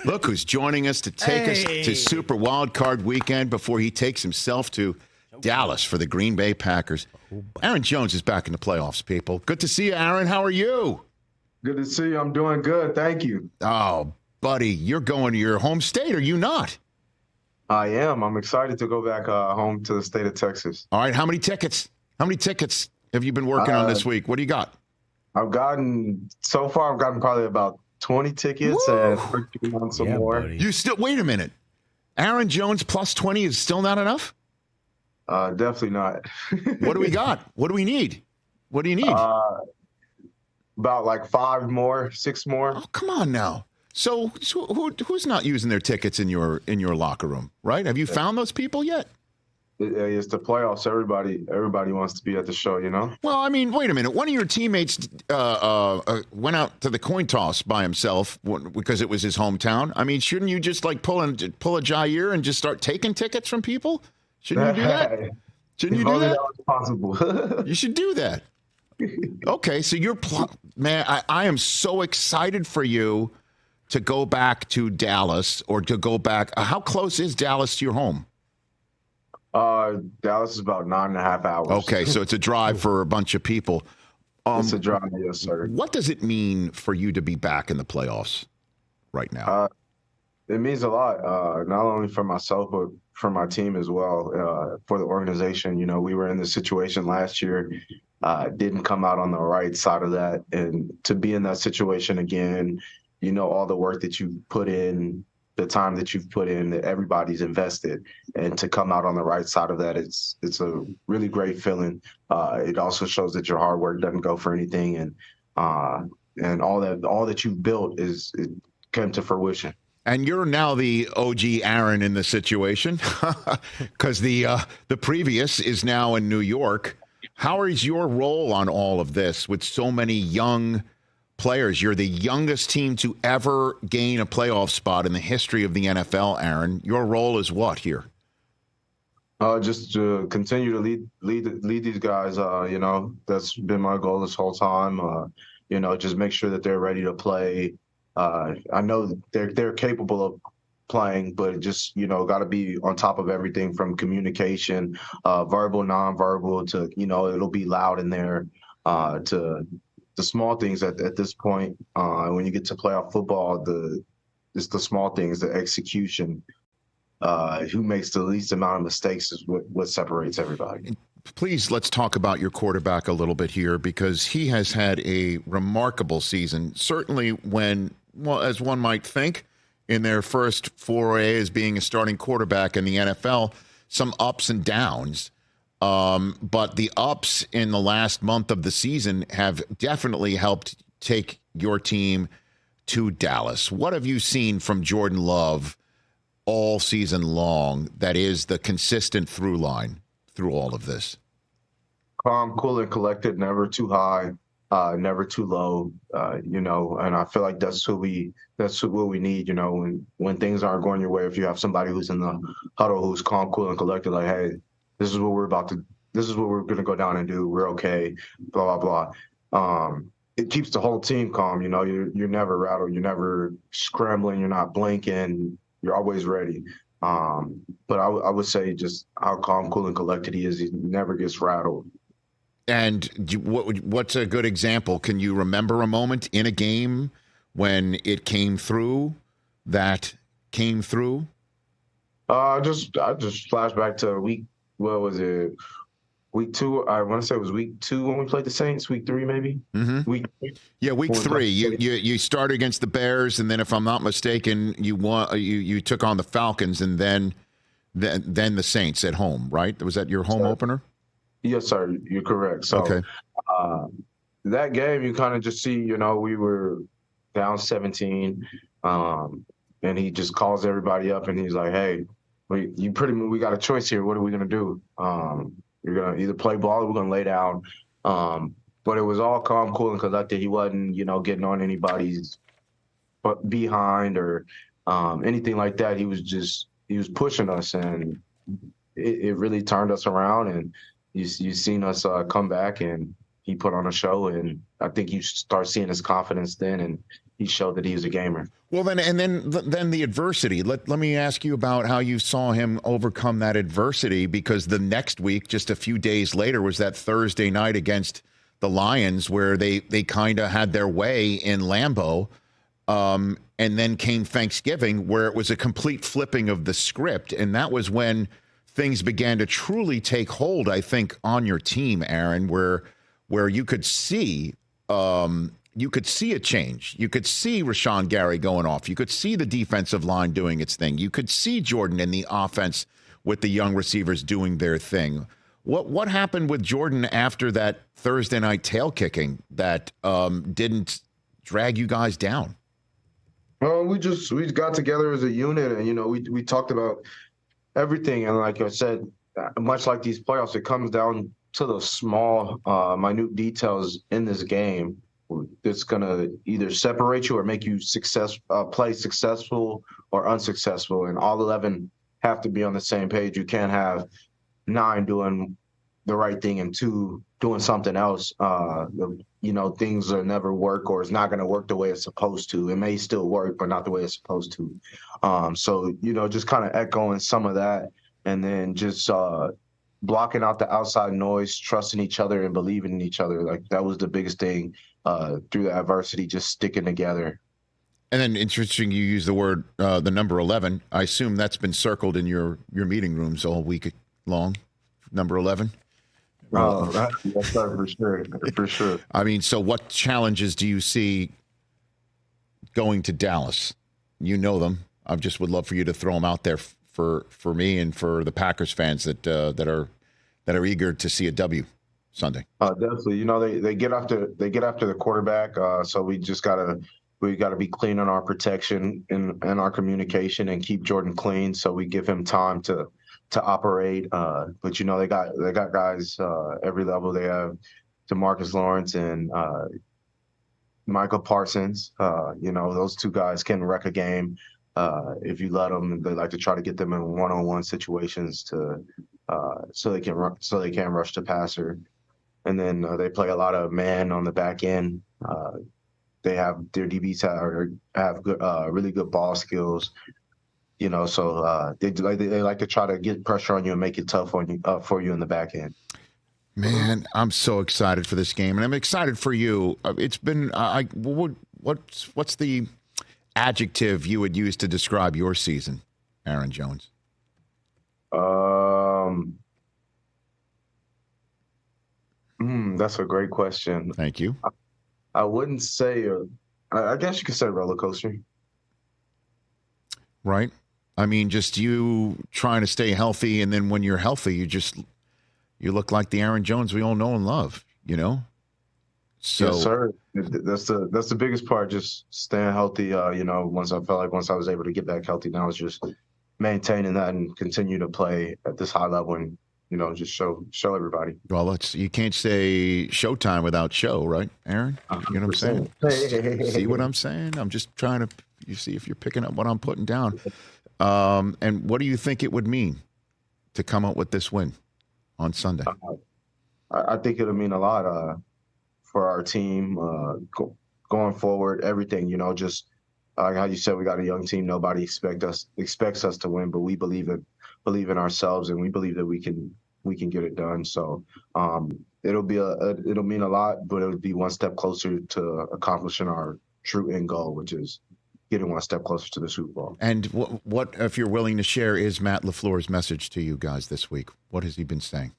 Look who's joining us to take us to Super Wild Card Weekend before he takes himself to Dallas for the Green Bay Packers. Aaron Jones is back in the playoffs, people. Good to see you, Aaron. How are you? Good to see you. I'm doing good. Thank you. Oh, buddy, you're going to your home state, are you not? I am. I'm excited to go back home to the state of Texas. All right, how many tickets? How many tickets have you been working on this week? What do you got? So far, I've gotten probably about 20 tickets. Woo! And working on some more. Buddy. You still, wait a minute. Aaron Jones plus 20 is still not enough? Definitely not. What do we got? What do we need? What do you need? About like 5 more, 6 more. Oh, come on now. So who's not using their tickets in your locker room, right? Have you found those people yet? It's the playoffs. Everybody wants to be at the show, you know? Well, I mean, wait a minute. One of your teammates went out to the coin toss by himself because it was his hometown. I mean, shouldn't you just like pull a Jair and just start taking tickets from people? Shouldn't you do that? Shouldn't you do that? That was possible. You should do that. Okay, so man, I am so excited for you to go back to Dallas or to go back. How close is Dallas to your home? Dallas is about 9.5 hours. Okay, so it's a drive for a bunch of people. It's a drive, yes, sir. What does it mean for you to be back in the playoffs right now? It means a lot, not only for myself, but for my team as well, for the organization. You know, we were in this situation last year, didn't come out on the right side of that. And to be in that situation again, you know, all the work that you put in, the time that you've put in, that everybody's invested, and to come out on the right side of that, it's a really great feeling. It also shows that your hard work doesn't go for anything, and all that you've built it came to fruition. And you're now the OG Aaron in the situation because the previous is now in New York. How is your role on all of this with so many young players? You're the youngest team to ever gain a playoff spot in the history of the NFL, Aaron. Your role is what here? Just to continue to lead these guys. You know, that's been my goal this whole time. You know, just make sure that they're ready to play. I know they're capable of playing, but just, you know, got to be on top of everything from communication, verbal, nonverbal, to, you know, it'll be loud in there, to the small things at this point. When you get to playoff football, it's the small things, the execution. Who makes the least amount of mistakes is what separates everybody. Please, let's talk about your quarterback a little bit here, because he has had a remarkable season. Certainly when, well, as one might think, in their first foray as being a starting quarterback in the NFL, some ups and downs. But the ups in the last month of the season have definitely helped take your team to Dallas. What have you seen from Jordan Love all season long that is the consistent through line through all of this? Calm, cool, and collected, never too high, never too low, you know, and I feel like that's what we need, you know, when things aren't going your way. If you have somebody who's in the huddle who's calm, cool, and collected, like, hey, this is what we're going to go down and do. We're okay, blah, blah, blah. It keeps the whole team calm. You know, you're never rattled. You're never scrambling. You're not blinking. You're always ready. But I would say just how calm, cool, and collected he is. He never gets rattled. And what's a good example? Can you remember a moment in a game when it came through, that came through? I just flash back to what was it? Week 2. I want to say it was week 2 when we played the Saints. Week 3, maybe. Mm-hmm. Week 3. You started against the Bears, and then, if I'm not mistaken, you won. You took on the Falcons, and then the Saints at home. Right? Was that your home opener? Yes, sir. You're correct. So, okay. That game, you kind of just see, you know, we were down 17, and he just calls everybody up, and he's like, "Hey, we got a choice here. What are we gonna do? You're going to either play ball or we're going to lay down." But it was all calm, cool, and collected. He wasn't, you know, getting on anybody's behind or anything like that. He was pushing us, and it really turned us around. And you've seen us come back, and he put on a show. And I think you start seeing his confidence then. And he showed that he was a gamer. Well, then the adversity. Let me ask you about how you saw him overcome that adversity, because the next week, just a few days later, was that Thursday night against the Lions where they kind of had their way in Lambeau. And then came Thanksgiving, where it was a complete flipping of the script. And that was when things began to truly take hold, I think, on your team, Aaron, where you could see a change. You could see Rashawn Gary going off. You could see the defensive line doing its thing. You could see Jordan in the offense with the young receivers doing their thing. What happened with Jordan after that Thursday night tail kicking that didn't drag you guys down? Well, we got together as a unit, and we talked about everything. And like I said, much like these playoffs, it comes down to the small, minute details in this game that's gonna either separate you or make you play successful or unsuccessful. And all 11 have to be on the same page. You can't have 9 doing the right thing and 2 doing something else. Things will never work, or it's not going to work the way it's supposed to. It may still work, but not the way it's supposed to. So just kind of echoing some of that, and then just blocking out the outside noise, trusting each other and believing in each other. Like, that was the biggest thing through the adversity, just sticking together. And then, interesting, you use the word, the number 11. I assume that's been circled in your meeting rooms all week long. Number 11. Oh, that's for sure. For sure. I mean, so what challenges do you see going to Dallas? You know them. I just would love for you to throw them out there for me and for the Packers fans that are eager to see a W Sunday. Definitely. They get after the quarterback. So we gotta be clean on our protection and our communication, and keep Jordan clean, so we give him time to operate. But they got guys every level. They have DeMarcus Lawrence and Michael Parsons. Those 2 guys can wreck a game if you let them. They like to try to get them in one-on-one situations so they can rush the passer. And then they play a lot of man on the back end. They have their DBs have good, really good ball skills. So they like to try to get pressure on you and make it tough on you for you in the back end. Man, I'm so excited for this game, and I'm excited for you. It's been what's the adjective you would use to describe your season, Aaron Jones? That's a great question. Thank you. I wouldn't say. I guess you could say roller coaster. Right. I mean, just you trying to stay healthy, and then when you're healthy, you look like the Aaron Jones we all know and love, So, yes, sir. That's the biggest part, just staying healthy. Once I was able to get back healthy, now it's just maintaining that and continue to play at this high level, and just show everybody. Well, you can't say Showtime without show, right, Aaron? You know what I'm saying? See what I'm saying? I'm just trying to see if you're picking up what I'm putting down. And what do you think it would mean to come up with this win on Sunday? I think it'll mean a lot for our team going forward. Everything, just like how you said, we got a young team. Nobody expects us to win, but we believe in ourselves, and we believe that we can get it done. So it'll mean a lot, but it'll be one step closer to accomplishing our true end goal, which is getting one step closer to the Super Bowl. And what if you're willing to share, is Matt LaFleur's message to you guys this week? What has he been saying?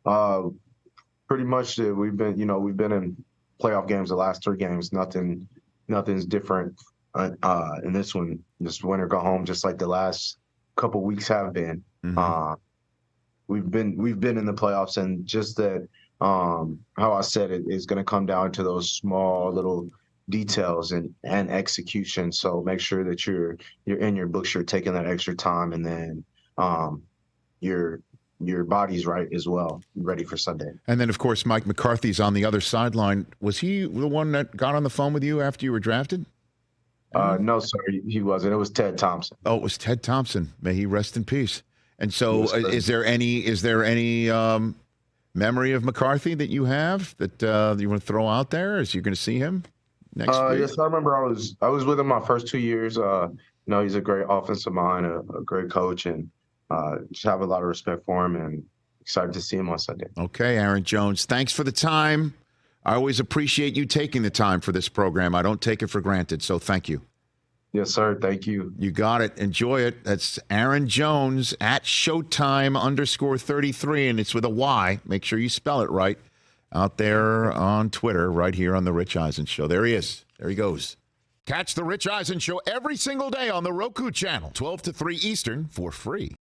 Pretty much that we've been in playoff games the last 3 games. Nothing's different in this one. Just win or go home, just like the last couple weeks have been. Mm-hmm. We've been in the playoffs, and just that how I said it is going to come down to those small little details and execution. So make sure that you're in your books, you're taking that extra time, and then your body's right as well, ready for Sunday. And then, of course, Mike McCarthy's on the other sideline. Was he the one that got on the phone with you after you were drafted? No, sir, he wasn't. It was Ted Thompson. Oh, it was Ted Thompson. May he rest in peace. And so, is there any memory of McCarthy that you have that you want to throw out there? Is you going to see him next week? Yes, I remember I was with him my first 2 years. He's a great offensive mind, a great coach, and just have a lot of respect for him and excited to see him on Sunday. Okay, Aaron Jones, thanks for the time. I always appreciate you taking the time for this program. I don't take it for granted, so thank you. Yes, sir. Thank you. You got it. Enjoy it. That's Aaron Jones at Showtime_33, and it's with a Y. Make sure you spell it right out there on Twitter, right here on The Rich Eisen Show. There he is. There he goes. Catch The Rich Eisen Show every single day on the Roku channel, 12 to 3 Eastern, for free.